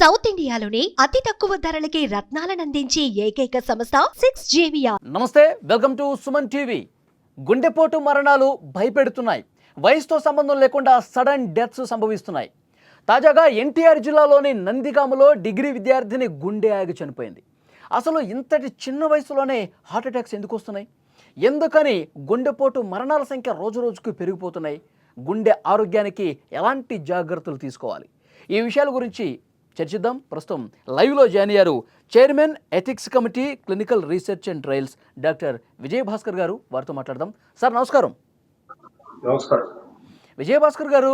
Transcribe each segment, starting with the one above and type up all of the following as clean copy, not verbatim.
South ఇండియాలోని అతి తక్కువ ధరలకి రత్నాలనందించే ఏకైక సంస్థ 6JVR. నమస్తే, వెల్కమ్ టు సుమన్ టీవీ. గుండెపోటు మరణాలు భయపెడుతున్నాయి. వయసుతో సంబంధం లేకుండా సడన్ డెత్స్ సంభవిస్తున్నాయి. తాజాగా ఎన్టీఆర్ జిల్లాలోని నందిగామలో డిగ్రీ విద్యార్థిని గుండె ఆగి చనిపోయింది. అసలు ఇంతటి చిన్న వయసులోనే హార్ట్ అటాక్స్ ఎందుకు వస్తున్నాయి? ఎందుకని గుండెపోటు మరణాల సంఖ్య రోజురోజుకు పెరిగిపోతున్నాయి? గుండె ఆరోగ్యానికి ఎలాంటి జాగ్రత్తలు తీసుకోవాలి? ఈ విషయాల గురించి చర్చిద్దాం. ప్రస్తుతం లైవ్లో జాయిన్ అయ్యారు chairman ethics committee clinical research and trials doctor Vijayabhaskar గారు. వారితో మాట్లాడదాం. సార్ నమస్కారం. నమస్కారం. విజయభాస్కర్ గారు,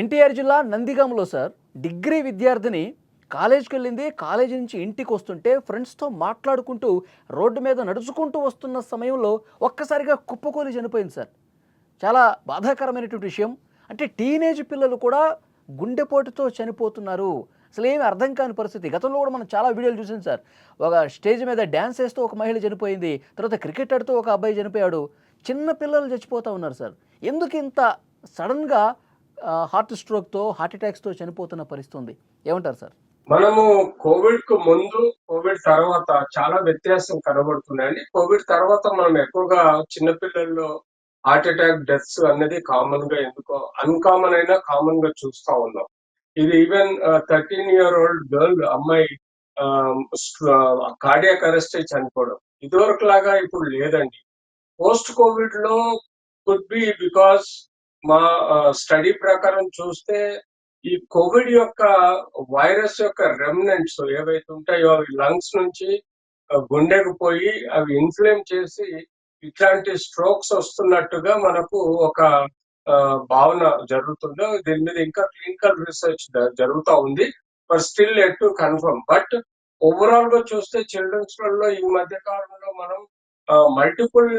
ఎన్టీఆర్ జిల్లా నందిగామలో సార్ డిగ్రీ విద్యార్థిని కాలేజ్కి వెళ్ళింది. కాలేజీ నుంచి ఇంటికి వస్తుంటే ఫ్రెండ్స్తో మాట్లాడుకుంటూ రోడ్డు మీద నడుచుకుంటూ వస్తున్న సమయంలో ఒక్కసారిగా కుప్పకూలి చనిపోయింది సార్. చాలా బాధాకరమైనటువంటి విషయం. అంటే టీనేజ్ పిల్లలు కూడా గుండెపోటుతో చనిపోతున్నారు. అసలు ఏమి అర్థం కాని పరిస్థితి. గతంలో కూడా మనం చాలా వీడియోలు చూసాం సార్. ఒక స్టేజ్ మీద డ్యాన్స్ వేస్తూ ఒక మహిళ చనిపోయింది. తర్వాత క్రికెట్ ఆడుతూ ఒక అబ్బాయి చనిపోయాడు. చిన్న పిల్లలు చచ్చిపోతూ ఉన్నారు సార్. ఎందుకు ఇంత సడన్గా హార్ట్ స్ట్రోక్తో హార్ట్ అటాక్స్తో చనిపోతున్న పరిస్థితి ఉంది? ఏమంటారు సార్? మనము కోవిడ్ కు ముందు కోవిడ్ తర్వాత చాలా వ్యత్యాసం కనబడుతున్నాయండి. కోవిడ్ తర్వాత మనం ఎక్కువగా చిన్నపిల్లల్లో హార్ట్ అటాక్ డెత్స్ అనేది కామన్ గా, ఎందుకో అన్కామన్ అయినా కామన్ గా చూస్తా ఉన్నాం. ఇది ఈవెన్ 13-year-old గర్ల్ అమ్మాయి కార్డియాక్ అరెస్ట్ అయి చనిపోవడం ఇదివరకు లాగా ఇప్పుడు లేదండి. పోస్ట్ కోవిడ్ లో కుడ్ బి బికాస్ మా స్టడీ ప్రకారం చూస్తే ఈ కోవిడ్ యొక్క వైరస్ యొక్క రెమినెంట్స్ ఏవైతే ఉంటాయో అవి లంగ్స్ నుంచి గుండెకు పోయి అవి ఇన్ఫ్లేమ్ చేసి ఇట్లాంటి స్ట్రోక్స్ వస్తున్నట్టుగా మనకు ఒక భావన జరుగుతుందో. దీని మీద ఇంకా క్లినికల్ రీసెర్చ్ జరుగుతూ ఉంది. But still at to confirm. But overall గా చూస్తే చిల్డ్రన్స్ లలో ఈ మధ్య కాలంలో మనం మల్టిపుల్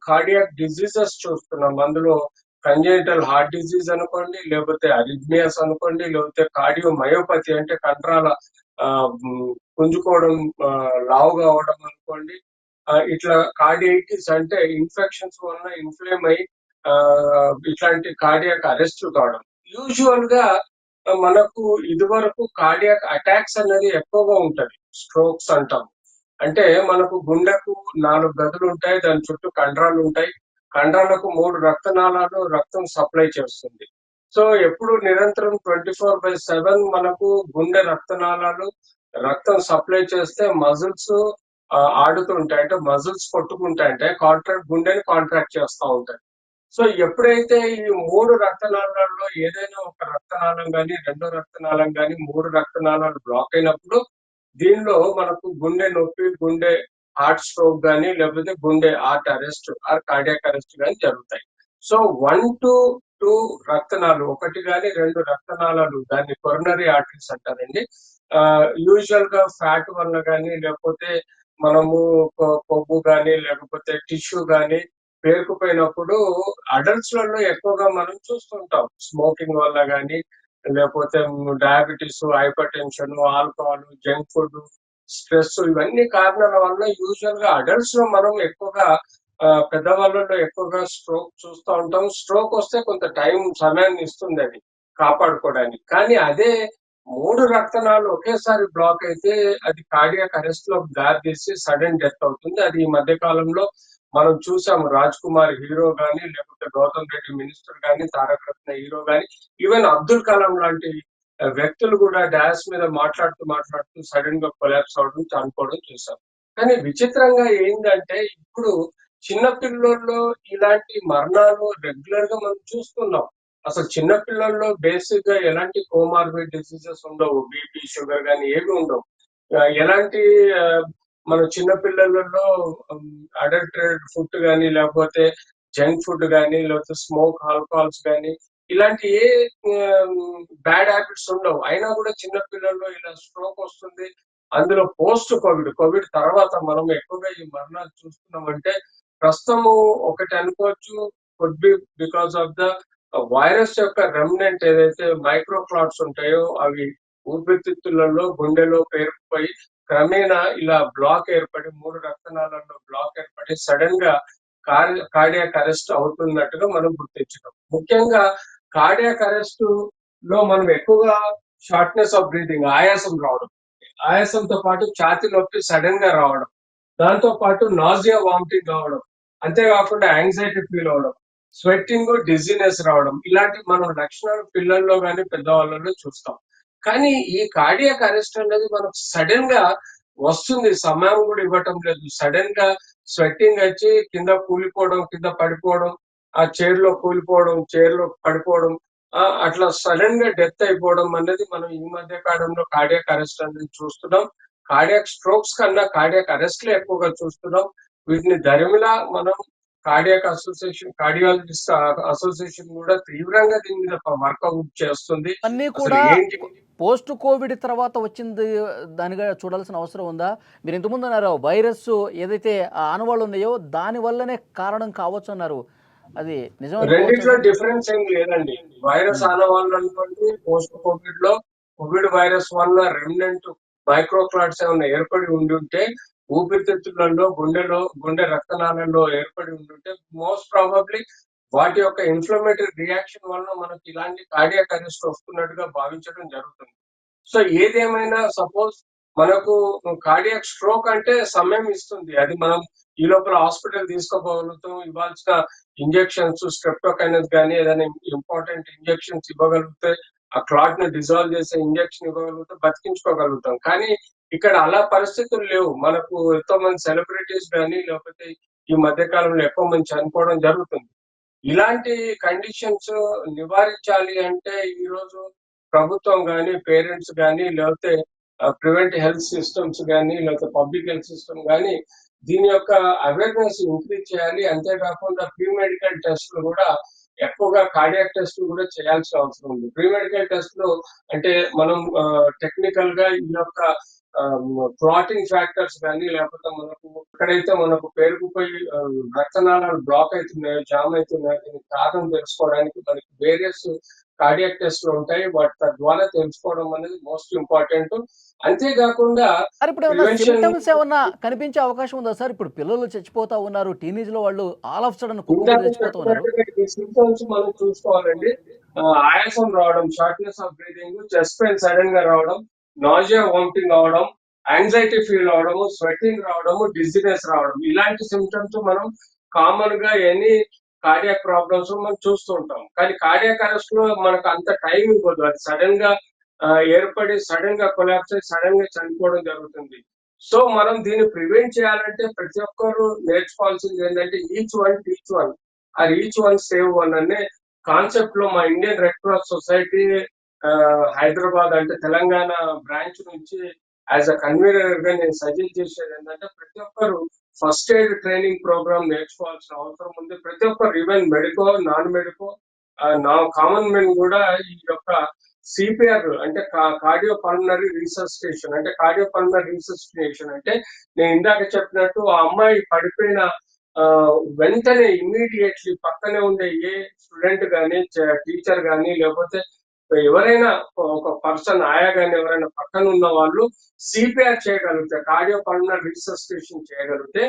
కార్డియాక్ డిజీజెస్ చూస్తున్నాం. అందులో కంజెనిటల్ హార్ట్ డిజీజ్ అనుకోండి, లేకపోతే అరిథ్మియాస్ అనుకోండి, లేకపోతే కార్డియోమయోపతి అంటే కండరాల పుంజుకోవడం, లావు కావడం అనుకోండి. ఇట్లా కార్డియాటిస్ అంటే ఇన్ఫెక్షన్స్ వలన ఇన్ఫ్లేమ్ అయి ఇట్లాంటి కార్డియాక్ అరెస్ట్ కావడం. యూజువల్ గా మనకు ఇదివరకు కార్డియాక్ అటాక్స్ అనేది ఎక్కువగా ఉంటది. స్ట్రోక్స్ అంటాం. అంటే మనకు గుండెకు 4 గదులు ఉంటాయి, దాని చుట్టూ కండరాలు ఉంటాయి. కండరాలకు 3 రక్తనాళాలు రక్తం సప్లై చేస్తుంది. సో ఎప్పుడు నిరంతరం 24/7 మనకు గుండె రక్తనాళాలు రక్తం సప్లై చేస్తే మజిల్స్ ఆడుతుంటాయి, అంటే మజిల్స్ కొట్టుకుంటాయి, అంటే గుండెని కాంట్రాక్ట్ చేస్తూ ఉంటాయి. సో ఎప్పుడైతే ఈ 3 రక్తనాళాల్లో ఏదైనా ఒక రక్తనాళం కానీ, 2 రక్తనాళం కానీ, 3 రక్తనాళాలు బ్లాక్ అయినప్పుడు దీనిలో మనకు గుండె నొప్పి, గుండె హార్ట్ స్ట్రోక్ కానీ, లేకపోతే గుండె heart arrest are cardiac arrest కానీ జరుగుతాయి. సో 1 to 2 రక్తనాళాలు, 1 కానీ 2 రక్తనాళాలు, దాన్ని కొరనరీ ఆర్టరీస్ అంటారండి. యూజువల్ గా ఫ్యాట్ వల్ల కానీ, లేకపోతే మనము కొవ్వు కానీ, లేకపోతే టిష్యూ కానీ పేరుకుపోయినప్పుడు అడల్ట్స్ లలో ఎక్కువగా మనం చూస్తుంటాం. స్మోకింగ్ వల్ల కానీ, లేకపోతే diabetes, hyper tension, alcohol, junk food, stress, ఇవన్నీ కారణాల వల్ల యూజువల్ గా అడల్ట్స్ లో మనం ఎక్కువగా పెద్దవాళ్ళలో ఎక్కువగా స్ట్రోక్ చూస్తూ ఉంటాం. స్ట్రోక్ వస్తే కొంత సమయాన్ని ఇస్తుంది అది కాపాడుకోవడానికి. కానీ అదే 3 రక్తనాళాలు ఒకేసారి బ్లాక్ అయితే అది కార్డియాక్ అరెస్ట్ లో దారితీసి సడన్ డెత్ అవుతుంది. అది ఈ మధ్య కాలంలో మనం చూసాము. రాజ్ కుమార్ హీరో గానీ, లేకపోతే గౌతమ్ రెడ్డి మినిస్టర్ గానీ, తారక రత్న హీరో గానీ, ఈవెన్ అబ్దుల్ కలాం లాంటి వ్యక్తులు కూడా డాష్ మీద మాట్లాడుతూ సడన్ గా కొలాప్స్ అవడం, చనిపోవడం చూసాం. కానీ విచిత్రంగా ఏంటంటే ఇప్పుడు చిన్న పిల్లల్లో ఇలాంటి మరణాలు రెగ్యులర్ గా మనం చూస్తున్నాం. అసలు చిన్న పిల్లల్లో బేసిక్ గా ఎలాంటి కోమార్బిడ్ డిసీజెస్ ఉండవు. బీపీ, షుగర్ గానీ ఏవి ఉండవు. ఎలాంటి మన చిన్న పిల్లలలో అడల్టరేట్ ఫుడ్ కానీ, లేకపోతే జంక్ ఫుడ్ కానీ, లేకపోతే స్మోక్, ఆల్కహాల్స్ కానీ, ఇలాంటి ఏ బ్యాడ్ హ్యాబిట్స్ ఉండవు. అయినా కూడా చిన్న పిల్లల్లో ఇలా స్ట్రోక్ వస్తుంది. అందులో పోస్ట్ కోవిడ్ తర్వాత మనం ఎక్కువగా ఈ మరణాలు చూస్తున్నామంటే ప్రస్తుతము ఒకటి అనుకోవచ్చు, could be because of the virus యొక్క రెమినెంట్ ఏదైతే మైక్రో క్లాట్స్ ఉంటాయో అవి ఊపిరితిత్తులలో, గుండెలో పేరుకుపోయి క్రమేణా ఇలా బ్లాక్ ఏర్పడి 3 రక్తనాళాల్లో బ్లాక్ ఏర్పడి సడన్ గా కార్డియాక్ అరెస్ట్ అవుతున్నట్టుగా మనం గుర్తించడం. ముఖ్యంగా కార్డియాక్ అరెస్ట్ లో మనం ఎక్కువగా షార్ట్నెస్ ఆఫ్ బ్రీతింగ్, ఆయాసం రావడం, ఆయాసంతో పాటు ఛాతీ నొప్పి సడన్ గా రావడం, దాంతో పాటు నాజియా, వామిటింగ్ కావడం, అంతేకాకుండా యాంగ్జైటీ ఫీల్ అవడం, స్వెట్టింగ్, డిజీనెస్ రావడం, ఇలాంటి మనం లక్షణాలు పిల్లల్లో గాని పెద్దవాళ్ళలో చూస్తాం. కానీ ఈ కార్డియాక్ అరెస్ట్ అనేది మనకు సడన్ గా వస్తుంది, సమయం కూడా ఇవ్వటం లేదు. సడన్ గా స్వెట్టింగ్ వచ్చి కింద కూలిపోవడం, కింద పడిపోవడం, ఆ చైర్ లో కూలిపోవడం, చైర్ లో పడిపోవడం, అట్లా సడన్ గా డెత్ అయిపోవడం అనేది మనం ఈ మధ్య కాలంలో కార్డియాక్ అరెస్ట్ అనేది చూస్తున్నాం. కార్డియాక్ స్ట్రోక్స్ కన్నా కార్డియాక్ అరెస్ట్‌లే ఎక్కువగా చూస్తున్నాం. వీటిని దరిమిలా మనం కార్డియాక్ అసోసియేషన్, కార్డియాలజిస్ట్ అసోసియేషన్ కూడా తీవ్రంగా దీని మీద వర్కౌట్ చేస్తుంది. అన్నీ అసలు కూడా ఏంటి పోస్ట్ కోవిడ్ తర్వాత వచ్చింది దానిగా చూడాల్సిన అవసరం ఉందా? మీరు ఇంతకుముందు అన్నారు వైరస్ ఏదైతే ఆ ఆనవాళ్ళు ఉన్నాయో దాని వల్లనే కారణం కావచ్చు అన్నారు. అది నిజం అనుకోవచ్చా రెండిట్లో సార్? డిఫరెన్స్ ఏం లేదండి. వైరస్ ఆనవాళ్ళు అనుకోండి, పోస్ట్ కోవిడ్ లో కోవిడ్ వైరస్ వల్ల రెమినెంట్ మైక్రో క్లాట్స్ ఏమైనా ఏర్పడి ఉండుంటే, ఊపిరితిత్తులలో, గుండె రక్తనాళాల్లో ఏర్పడి ఉండుంటే, మోస్ట్ ప్రాబబ్లీ వాటి యొక్క ఇన్ఫ్లమేటరీ రియాక్షన్ వల్ల మనకి ఇలాంటి కార్డియాక్ అరెస్ట్ వస్తున్నట్టుగా భావించడం జరుగుతుంది. సో ఏదేమైనా సపోజ్ మనకు కార్డియాక్ స్ట్రోక్ అంటే సమయం ఇస్తుంది. అది మనం ఈ లోపల హాస్పిటల్ తీసుకోపోగలుగుతాం. ఇవ్వాల్సిన ఇంజెక్షన్స్, స్ట్రెప్టోకైనస్ గాని ఏదైనా ఇంపార్టెంట్ ఇంజెక్షన్స్ ఇవ్వగలిగితే, ఆ క్లాట్ ని డిజాల్వ్ చేసే ఇంజెక్షన్ ఇవ్వగలిగితే బతికించుకోగలుగుతాం. కానీ ఇక్కడ అలా పరిస్థితులు లేవు. మనకు ఎంతో మంది సెలబ్రిటీస్ గాని లేకపోతే ఈ మధ్య కాలంలో ఎక్కువ మంది చనిపోవడం జరుగుతుంది. ఇలాంటి కండిషన్స్ నివారించాలి అంటే ఈరోజు ప్రభుత్వం గాని, పేరెంట్స్ గాని, లేకపోతే ప్రివెంట్ హెల్త్ సిస్టమ్స్ గాని, లేకపోతే పబ్లిక్ హెల్త్ సిస్టమ్ గాని దీని యొక్క అవేర్‌నెస్ ఇంక్రీజ్ చేయాలి. అంతేకాకుండా ప్రీ మెడికల్ టెస్ట్‌లు కూడా ఎక్కువగా కార్డియాక్ టెస్ట్‌లు కూడా చేయాల్సిన అవసరం ఉంది. ప్రీ మెడికల్ టెస్ట్‌లు అంటే మనం టెక్నికల్‌గా ఈ యొక్క క్లాటింగ్ ఫ్యాక్టర్స్ గాని, లేకపోతే మనకు ఎక్కడైతే మనకు పేరుకుపోయి రక్తనాళాలు బ్లాక్ అయితున్నాయో, జామ్ అయితున్నాయో దీనికి కారణం తెలుసుకోవడానికి మనకి వేరియస్ కార్డియాక్ టెస్ట్‌లు ఉంటాయి. వాటి తద్వారా తెలుసుకోవడం అనేది మోస్ట్ ఇంపార్టెంట్. అంతేకాకుండా మరి ఇప్పుడు ఏమన్నా ప్రివెన్షన్ సిమ్టమ్స్ ఏమన్నా కనిపించే అవకాశం ఉందా సార్? ఇప్పుడు పిల్లలు చచ్చిపోతా ఉన్నారు. టీనేజ్‌లో వాళ్ళు ఆల్ ఆఫ్ సడన్ కుప్పకూలి ఇందాక చచ్చిపోతా ఉన్నారు. చెప్పినట్టుగా ఈ సింప్టమ్స్ మనం చూసుకోవాలండి. ఆయాసం రావడం, shortness of breathing, chest pain sudden గా రావడం, నాజియా, వామిటింగ్ అవ్వడం, యాంగ్జైటీ ఫీల్ అవ్వడము, స్వెట్టింగ్ రావడము, డిజీనెస్ రావడం. ఇలాంటి సింప్టమ్స్ మనం కామన్ గా ఎనీ కార్డియాక్ ప్రాబ్లమ్స్ మనం చూస్తూ ఉంటాం. కానీ కార్డియాక్ అరెస్ట్ లో మనకు అంత టైం ఇవ్వదు. అది సడెన్ గా ఏర్పడి సడెన్ గా కొలాప్స్ అయ్యి సడెన్ గా చనిపోవడం జరుగుతుంది. సో మనం దీన్ని ప్రివెంట్ చేయాలంటే ప్రతి ఒక్కరు నేర్చుకోవాల్సింది ఏంటంటే each one teach one or each one save one అనే కాన్సెప్ట్ లో మా Indian red cross society Hyderabad అంటే తెలంగాణ బ్రాంచ్ నుంచి యాజ్ అ కన్వీనర్ గా నేను సజెస్ట్ చేసేది ఏంటంటే ప్రతి ఒక్కరు ఫస్ట్ ఎయిడ్ ట్రైనింగ్ ప్రోగ్రామ్ నేర్చుకోవాల్సిన అవసరం ఉంది. ప్రతి ఒక్కరు ఈవెన్ మెడికో, నాన్ మెడికో, నా కామన్ మెన్ కూడా ఈ యొక్క సిపిఆర్ అంటే కార్డియో పల్మనరీ రీసస్టేషన్ అంటే కార్డియో పల్మనరీ రీసస్టేషన్ అంటే నేను ఇందాక చెప్పినట్టు ఆ అమ్మాయి పడిపోయిన ఆ, వెంటనే ఇమ్మీడియట్లీ పక్కనే ఉండే ఏ స్టూడెంట్ గాని, టీచర్ గాని, లేకపోతే ఎవరైనా ఒక పర్సన్ ఆయా గాని ఎవరైనా పక్కన ఉన్న వాళ్ళు సిపిఆర్ చేయగలిగితే, కార్డియో పల్మనరీ రీసస్టేషన్ చేయగలిగితే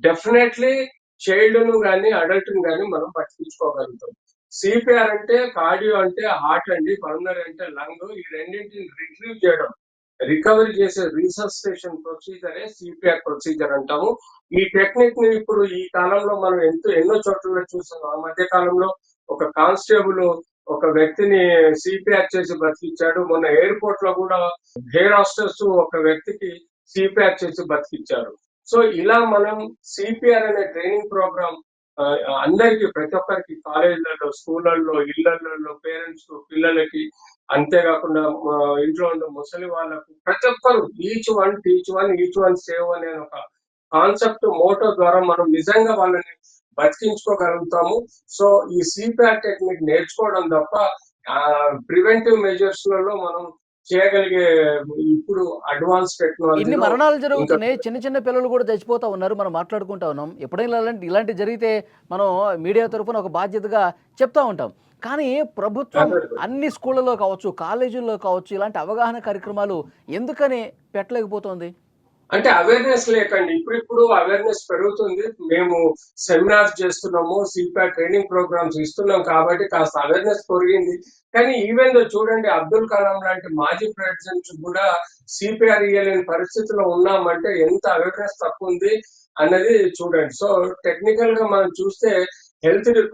డెఫినెట్లీ చైల్డ్ ను గాని అడల్ట్ ను గాని మనం బతికించుకోగలుగుతాం. సిపిఆర్ అంటే కార్డియో అంటే హార్ట్ అండి, పల్మనరీ అంటే లంగ్. ఈ రెండింటిని రిట్రీవ్ చేయడం, రికవరీ చేసే రీసస్టేషన్ ప్రొసీజరే సిపిఆర్ ప్రొసీజర్ అంటాము. ఈ టెక్నిక్ ని ఇప్పుడు ఈ కాలంలో మనం ఎన్నో చోట్ల చూస్తున్నాం. ఆ మధ్య కాలంలో ఒక కానిస్టేబుల్ ఒక వ్యక్తిని సిపిఆర్ చేసి బతికించాడు. మొన్న ఎయిర్పోర్ట్ లో కూడా ఎయిర్ హాస్టెస్ ఒక వ్యక్తికి సిపిఆర్ చేసి బతికించారు. సో ఇలా మనం సిపిఆర్ అనే ట్రైనింగ్ ప్రోగ్రామ్ అందరికి, ప్రతి ఒక్కరికి కాలేజీలలో, స్కూళ్ళల్లో, ఇళ్లలో, పేరెంట్స్, పిల్లలకి, అంతేకాకుండా ఇంట్లో ఉన్న ముసలి వాళ్ళకు ప్రతి ఒక్కరు each one teach one, each one save అనే ఒక కాన్సెప్ట్ మోటో ద్వారా మనం నిజంగా వాళ్ళని బతికించుకోగలుగుతాము. సో ఈ సిపిఆర్ టెక్నిక్ నేర్చుకోవడం తప్ప ప్రివెంటివ్ మెజర్స్ లలో మనం చేయగలిగే ఇప్పుడు అడ్వాన్స్ ఇన్ని టెక్నాలజీలో మరణాలు ఇంకా జరుగుతున్నాయి. చిన్న చిన్న పిల్లలు కూడా చచ్చిపోతా ఉన్నారు. మనం మాట్లాడుకుంటా ఉన్నాం. ఎప్పుడైనా ఇలాంటివి జరిగితే మనం మీడియా తరపున ఒక బాధ్యతగా చెప్తా ఉంటాం. కానీ ప్రభుత్వం అన్ని స్కూళ్ళలో కావచ్చు, కాలేజీల్లో కావచ్చు ఇలాంటి అవగాహన కార్యక్రమాలు ఎందుకని పెట్టలేకపోతోంది? అంటే అవేర్‌నెస్ లేకండి. ఇప్పుడిప్పుడు అవేర్‌నెస్ పెరుగుతుంది. మేము సెమినార్స్ చేస్తున్నాము. సిపాట్ ట్రైనింగ్ ప్రోగ్రామ్స్ ఇస్తున్నాం కాబట్టి కాస్త అవేర్‌నెస్ పెరిగింది. కానీ ఈవెన్ దో చూడండి, అబ్దుల్ కలాం లాంటి మాజీ ప్రెసిడెంట్స్ కూడా సిపిఆర్ ఇయ్యలేని పరిస్థితిలో ఉన్నామంటే ఎంత అవేర్‌నెస్ తక్కువుంది అన్నది చూడండి. సో, టెక్నికల్‌గా మనం చూస్తే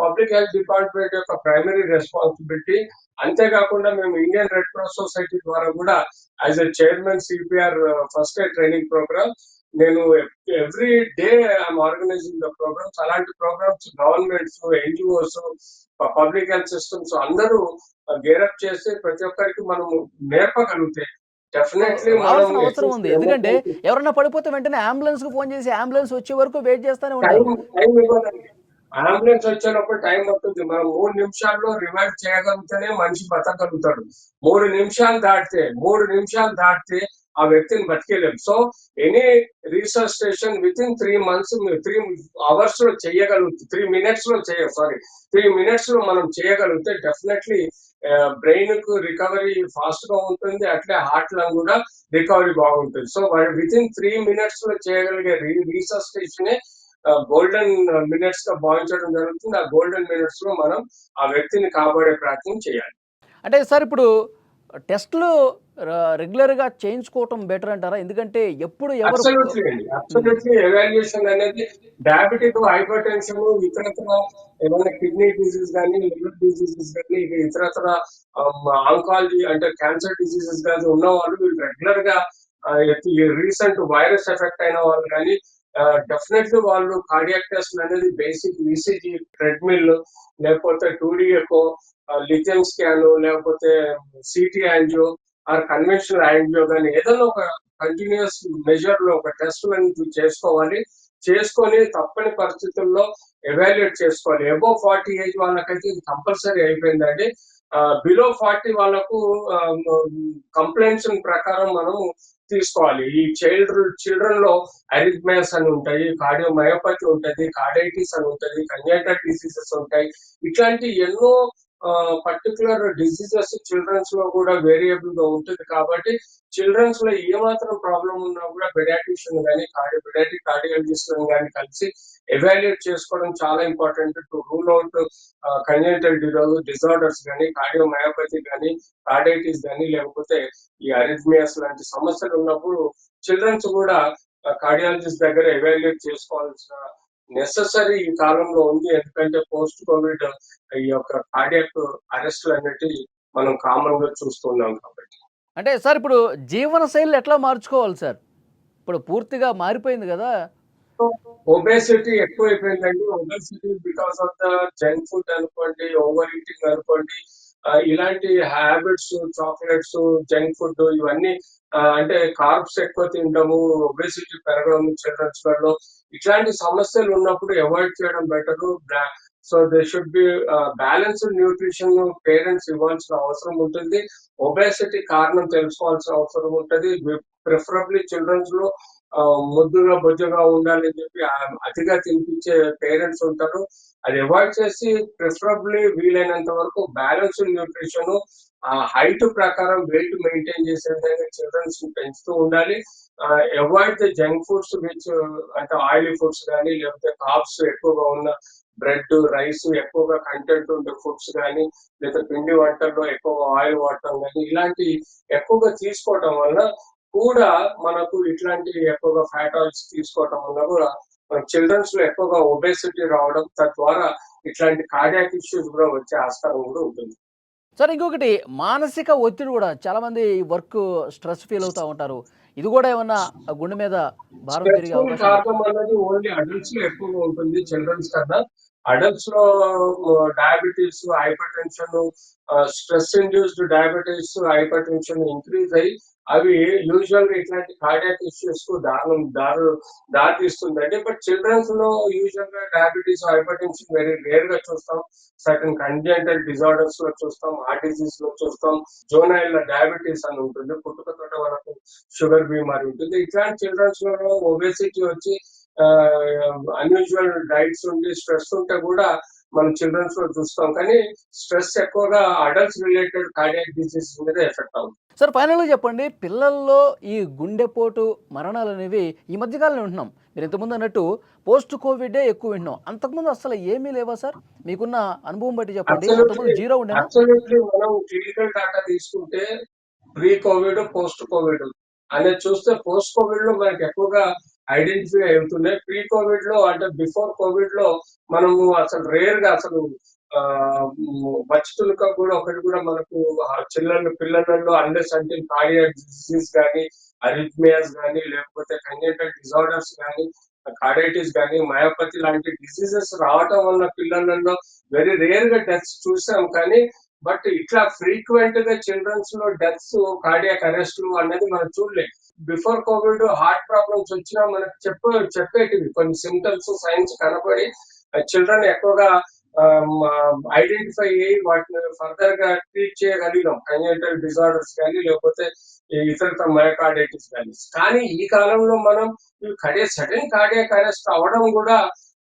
పబ్లిక్ హెల్త్ డిపార్ట్‌మెంట్ యొక్క ప్రైమరీ రెస్పాన్సిబిలిటీ. అంతేకాకుండా మేము ఇండియన్ రెడ్ క్రాస్ సొసైటీ ద్వారా కూడా as a chairman CPR first aid training programme నేను every day I'm organising the programmes. అలాంటి programmes governments, NGOs, public health systems అందరూ గేరప్ చేసి ప్రతి ఒక్కరికి మనము నేర్పగలిగితే డెఫినెట్లీ మనం రావాల్సిన అవసరం ఉంది. అట్లీస్ట్ ఎందుకంటే ఎవరన్నా పడిపోతే వెంటనే అంబులెన్స్‌కి ఫోన్ చేసి అంబులెన్స్ వచ్చే వరకు వెయిట్ చేస్తూనే టైం ఉంటారు. టైం ఇవ్వాలండి. అంబులెన్స్ వచ్చేటప్పుడు టైం పడుతుంది. మనం 3 నిమిషాల్లో రివైవ్ చేయగలిగితేనే మనిషి బతకగలుగుతాడు. 3 నిమిషాలు దాటితే ఆ వ్యక్తిని బతికేయలేం. సో, ఎనీ రిసస్సిటేషన్ వితిన్ 3 మంత్స్ 3 అవర్స్‌లో చేయగలుగుతాం. 3 మినిట్స్‌లో సారీ 3 మినిట్స్‌లో మనం చేయగలిగితే డెఫినెట్‌లీ బ్రెయిన్‌కు రికవరీ ఫాస్ట్‌గా ఉంటుంది. అట్లే హార్ట్‌లో కూడా రికవరీ బాగుంటుంది. సో, వితిన్ 3 మినిట్స్‌లో చేయగలిగే రిసస్సిటేషనే గోల్డెన్ మినిట్స్ గా భావించడం జరుగుతుంది. ఆ గోల్డెన్ మినిట్స్ లో మనం ఆ వ్యక్తిని కాపాడే ప్రయత్నం చేయాలి. అంటే సార్ ఇప్పుడు టెస్ట్‌లు రెగ్యులర్‌గా చేయించుకోవటం బెటర్ అంటారా? ఎందుకంటే ఎప్పుడు ఎవరు అబ్సల్యూట్లీ అండి. హ్మ్. అబ్సల్యూట్లీ ఎవాల్యుయేషన్ అనేది డయాబెటిక్, హైపర్ టెన్షన్, ఇతరత్ర ఏమైనా కిడ్నీ డిసీజ్ గానీ, లివర్ డిసీజెస్ గానీ, ఇక ఇతరత్ర ఆంకాలజీ అంటే క్యాన్సర్ డిసీజెస్ గానీ ఉన్నవాళ్ళు వీళ్ళు రెగ్యులర్ గా ఈ రీసెంట్ వైరస్ ఎఫెక్ట్ అయిన వాళ్ళు గానీ డెఫినెట్లీ వాళ్ళు కార్డియాక్ టెస్ట్ అనేది బేసిక్ ఈసీజీ, ట్రెడ్మిల్, లేకపోతే 2D ఎకో, లిథియం స్కాన్, లేకపోతే CT angio or conventional angio గానీ ఏదైనా ఒక కంటిన్యూస్ మెజర్ లో ఒక టెస్ట్ అనేది చేసుకోవాలి. చేసుకొని తప్పని పరిస్థితుల్లో ఎవాల్యుయేట్ చేసుకోవాలి. అబోవ్ 40 ఏజ్ వాళ్ళకైతే ఇది కంపల్సరీ అయిపోయిందండి. బిలో 40 వాళ్ళకు కంప్లైంట్స్ ప్రకారం మనము తీసుకోవాలి. ఈ చిల్డ్రన్ లో అరిథ్మియాస్ అని ఉంటాయి, కార్డియోమయోపతి ఉంటది, కార్డైటిస్ అని ఉంటది, కంజైటల్ డిసీజెస్ ఉంటాయి. ఇట్లాంటి ఎన్నో పర్టికులర్ డిసీజెస్ చిల్డ్రన్స్ లో కూడా వేరియబుల్ గా ఉంటుంది కాబట్టి చిల్డ్రన్స్ లో ఏమాత్రం ప్రాబ్లం ఉన్నా కూడా పెడియాట్రిషియన్ గానీ, పెడియాట్రిక్ కార్డియాలజిస్ట్ గానీ కలిసి ఎవాల్యుయేట్ చేసుకోవడం చాలా important to rule out congenital disorders గానీ, కార్డియోమయోపతి గానీ, కార్డైటిస్ గానీ, లేకపోతే ఈ అరిథ్మియాస్ లాంటి సమస్యలు ఉన్నప్పుడు చిల్డ్రన్స్ కూడా కార్డియాలజిస్ట్ దగ్గర ఎవాల్యుయేట్ చేసుకోవాల్సిన నెసెసరీ ఈ కాలంలో ఉంది. ఎందుకంటే పోస్ట్ కోవిడ్ ఈ యొక్క కార్డియాక్ అరెస్టులు అనేటివి మనం కామన్ గా చూస్తున్నాం కాబట్టి. అంటే సార్ ఇప్పుడు జీవనశైలిని ఎట్లా మార్చుకోవాలి సార్? ఇప్పుడు పూర్తిగా మారిపోయింది గదా! ఒబేసిటీ ఎక్కువైపోయిందండి. Obesity because of the junk food అనుకోండి, ఓవర్ ఈటింగ్ అనుకోండి. ఇలాంటి హ్యాబిట్స్, చాక్లెట్స్, జంక్ ఫుడ్ ఇవన్నీ అంటే కార్బ్స్ ఎక్కువ తినడము, ఒబేసిటీ పెరగడం చిల్డ్రన్స్ లలో ఇట్లాంటి సమస్యలు ఉన్నప్పుడు అవాయిడ్ చేయడం better. So they should be balanced nutrition parents ఇవ్వాల్సిన అవసరం ఉంటుంది. ఒబేసిటీ కారణం తెలుసుకోవాల్సిన అవసరం ఉంటది. ప్రిఫరబ్లీ చిల్డ్రన్స్ లో ముద్దుగా బొజ్జుగా ఉండాలని చెప్పి అతిగా తినిపించే పేరెంట్స్ ఉంటారు. అది అవాయిడ్ చేసి ప్రిఫరబ్లీ వీలైనంత వరకు బ్యాలెన్స్డ్ న్యూట్రిషన్, హైట్ ప్రకారం వెయిట్ మెయింటైన్ చేసే విధంగా చిల్డ్రన్స్ పెంచుతూ ఉండాలి. Avoid the junk foods which అంటే ఆయిలీ ఫుడ్స్ కానీ, లేకపోతే కార్బ్స్ ఎక్కువగా ఉన్న బ్రెడ్, రైస్ ఎక్కువగా కంటెంట్ ఉండే ఫుడ్స్ కానీ, లేదా పిండి వంటల్లో ఎక్కువగా ఆయిల్ వాడటం కానీ ఇలాంటి ఎక్కువగా తీసుకోవటం వల్ల కూడా మనకు ఇట్లాంటి ఎక్కువగా ఫ్యాట్ ఆయిల్స్ తీసుకోవటం వల్ల కూడా చిల్డ్రన్స్ లో ఎక్కువగా ఒబేసిటీ రావడం, తద్వారా ఇట్లాంటి కార్డియాక్ ఇష్యూస్ కూడా వచ్చే ఆస్కారం కూడా ఉంటుంది. సార్ ఇంకొకటి మానసిక ఒత్తిడి గూడా చాలామంది వర్క్ స్ట్రెస్ ఫీల్ అవుతా ఉంటారు. ఇది గూడా ఏమన్నా గుండె మీద భారం పెరిగే స్ట్రెస్‌ఫుల్ అవకాశం ఉందా? కారణం అన్నది ఓన్లీ అడల్ట్స్ లో ఎక్కువగా ఉంటుంది. చిల్డ్రన్స్ కన్నా అడల్ట్స్ లో diabetes, hyper tension, stress induced diabetes, hyper tension increase అయ్యి అవి యూజువల్ గా ఇట్లాంటి కార్డియాక్ ఇష్యూస్ కు దారి తీస్తుందండి. బట్ చిల్డ్రన్స్ లో యూజువల్ గా diabetes, hyper tension very rare గా చూస్తాం. సర్టన్ కంజెంటల్ డిజార్డర్స్ లో చూస్తాం, హార్ట్ డిసీజ్ లో చూస్తాం, జోనైల్ డయాబెటిస్ అని ఉంటుంది. పుట్టుకతోట మనకు షుగర్ బీమారి ఉంటుంది. ఇట్లాంటి చిల్డ్రన్స్ లో ఒబేసిటీ వచ్చి అన్యూజువల్ డైట్స్ ఉండి స్ట్రెస్ ఉంటే కూడా మనం చిల్డ్రన్స్ లో చూస్తాం. కానీ స్ట్రెస్ ఎక్కువగా అడల్ట్స్ రిలేటెడ్ కార్డియాక్ డిసీజ్ మీద ఎఫెక్ట్ అవుతుంది. సార్ ఫైనల్‌గా చెప్పండి. పిల్లల్లో ఈ గుండెపోటు మరణాలనేవి ఈ మధ్య కాలంలో వింటున్నాం. మీరు ఇంతకుముందు అన్నట్టు పోస్ట్ కోవిడే ఎక్కువ వింటున్నాం. అంతకుముందు అసలు ఏమీ లేవా సార్? మీకున్న అనుభవం బట్టి చెప్పండి. అబ్సల్యూట్లీ, అంతకుముందు జీరో ఉండేనా? అబ్సల్యూట్లీ మనం క్లినికల్ డాటా తీసుకుంటే ప్రీ కోవిడ్, పోస్ట్ కోవిడ్ అనేది చూస్తే పోస్ట్ కోవిడ్ లో మనకి ఎక్కువగా ఐడెంటిఫై అవుతున్నాయి. ప్రీ కోవిడ్ లో అంటే బిఫోర్ కోవిడ్ లో మనము అసలు రేర్ గా అసలు మచ్చుతునక కూడా ఒకటి కూడా మనకు పిల్లలలో అన్లెస్ అంటే కార్డియాక్ డిసీజ్ కానీ, అరిథ్మియాస్ కానీ, లేకపోతే కంజెంటల్ డిజార్డర్స్ కానీ, కార్డైటిస్ కానీ, మయోపతి లాంటి డిసీజెస్ రావటం వల్ల పిల్లలలో వెరీ రేర్ గా డెత్స్ చూసాం. కానీ బట్ ఇట్లా ఫ్రీక్వెంట్ గా చిల్డ్రన్స్ లో డెత్స్, కార్డియాక్ అరెస్ట్లు అనేది మనం చూడలేదు. బిఫోర్ కోవిడ్ హార్ట్ ప్రాబ్లమ్స్ వచ్చినా మనకు చెప్పేటివి కొన్ని సిమ్టమ్స్, సైన్స్ కనబడి చిల్డ్రన్ ఎక్కువగా ఐడెంటిఫై అయ్యి వాటిని ఫర్దర్ గా ట్రీట్ చేయగలిగాం. కంజెంటల్ డిజార్డర్స్ కానీ, లేకపోతే ఇతర మయోకార్డైటిస్ కానీ. కానీ ఈ కాలంలో మనం సడన్ కార్డియాక్ అరెస్ట్ అవ్వడం కూడా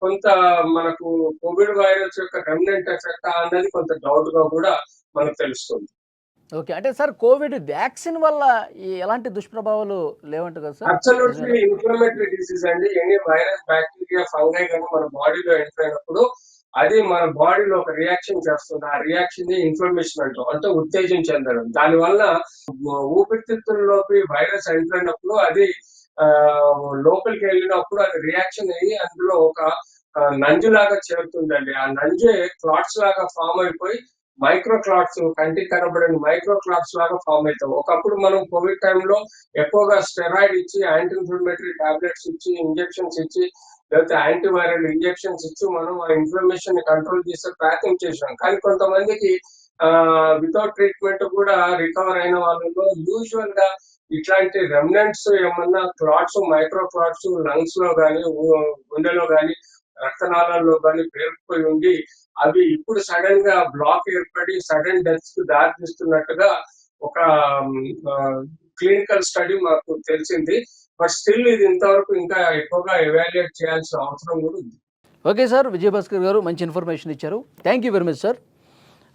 కొంత మనకు కోవిడ్ వైరస్ యొక్క రెమినెంట్ ఎఫెక్ట్ అన్నది కొంత డౌట్ గా కూడా మనకు తెలుస్తుంది. ఓకే. అంటే సార్ కోవిడ్ వ్యాక్సిన్ వల్ల ఎలాంటి దుష్ప్రభావాలు లేవంట కదా సార్? అబ్సల్యూట్లీ నిజమేనా? ఇన్ఫ్లమేటరీ డిసీజ్ అండి. ఎనీ వైరస్, బ్యాక్టీరియా, ఫంగై కానీ మన బాడీలో ఎంటర్ అయినప్పుడు అది మన బాడీలో ఒక రియాక్షన్ చేస్తుంది. ఆ రియాక్షన్ ఇన్ఫ్లమేషన్ అంటాం. అంటే ఉత్తేజం చెందడం. దానివల్ల ఊపిరితిత్తుల్లోకి వైరస్ ఎంటర్ అయినప్పుడు అది లోపలికి వెళ్ళినప్పుడు అది రియాక్షన్ అయ్యి అందులో ఒక నంజులాగా చేరుతుందండి. ఆ నంజే క్లాట్స్ లాగా ఫామ్ అయిపోయి మైక్రో క్లాట్స్, కంటికి కనబడని మైక్రో క్లాట్స్ లాగా ఫామ్ అవుతాయి. ఒకప్పుడు మనం కోవిడ్ టైంలో ఎక్కువగా స్టెరాయిడ్ ఇచ్చి, యాంటీ ఇన్ఫ్లమేటరీ టాబ్లెట్స్ ఇచ్చి, ఇంజెక్షన్స్ ఇచ్చి, లేకపోతే యాంటీవైరల్ ఇంజెక్షన్స్ ఇచ్చి మనం ఆ ఇన్ఫ్లమేషన్ ని కంట్రోల్ చేసే ప్రయత్నం చేసాం. కానీ కొంతమందికి వితౌట్ ట్రీట్మెంట్ కూడా రికవర్ అయిన వాళ్ళలో యూజువల్ గా ఇట్లాంటి రెమినెంట్స్ ఏమన్నా క్లాట్స్, మైక్రో క్లాట్స్ లంగ్స్ లో కానీ, గుండెలో కానీ, రక్తనాళాల్లో కానీ పేరుకుపోయి ఉండి అవి ఇప్పుడు సడన్ గా బ్లాక్ ఏర్పడి సడన్ డెత్స్ కు దారితీస్తున్నట్టుగా ఒక క్లినికల్ స్టడీ మాకు తెలిసింది. బట్ స్టిల్ ఇది ఇంతవరకు ఇంకా ఎక్కువగా ఎవాల్యుయేట్ చేయాల్సిన అవసరం కూడా ఉంది. Okay sir. విజయభాస్కర్ గారు మంచి ఇన్ఫర్మేషన్ ఇచ్చారు. Thank you very much sir.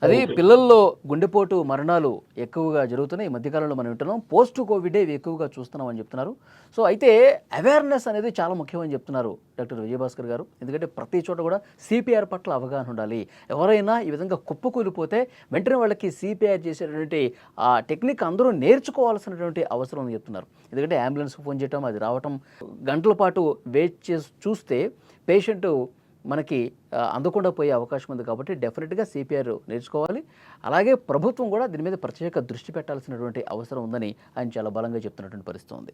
అది థ్యాంక్ యూ. పిల్లల్లో గుండెపోటు మరణాలు ఎక్కువగా జరుగుతున్నాయి. ఈ మధ్యకాలంలో మనం వింటున్నాం. పోస్ట్ కోవిడే ఇవి ఎక్కువగా చూస్తున్నాం అని చెప్తున్నారు. సో అయితే అవేర్నెస్ అనేది చాలా ముఖ్యమని చెప్తున్నారు డాక్టర్ విజయభాస్కర్ గారు. ఎందుకంటే ప్రతి చోట కూడా సిపిఆర్ పట్ల అవగాహన ఉండాలి. ఎవరైనా ఈ విధంగా కుప్పకూలిపోతే వెంటనే వాళ్ళకి సిపిఆర్ చేసేటువంటి ఆ టెక్నిక్ అందరూ నేర్చుకోవాల్సినటువంటి అవసరం అని చెప్తున్నారు. ఎందుకంటే అంబులెన్స్కి ఫోన్ చేయటం, అది రావటం, గంటల పాటు వెయిట్ చేసి చూస్తే పేషెంట్ మనకి అందకుండా పోయే అవకాశం ఉంది. కాబట్టి డెఫినెట్గా సిపిఆర్ నేర్చుకోవాలి. అలాగే ప్రభుత్వం కూడా దీని మీద ప్రత్యేక దృష్టి పెట్టాల్సినటువంటి అవసరం ఉందని ఆయన చాలా బలంగా చెప్తున్నటువంటి పరిస్థితి ఉంది.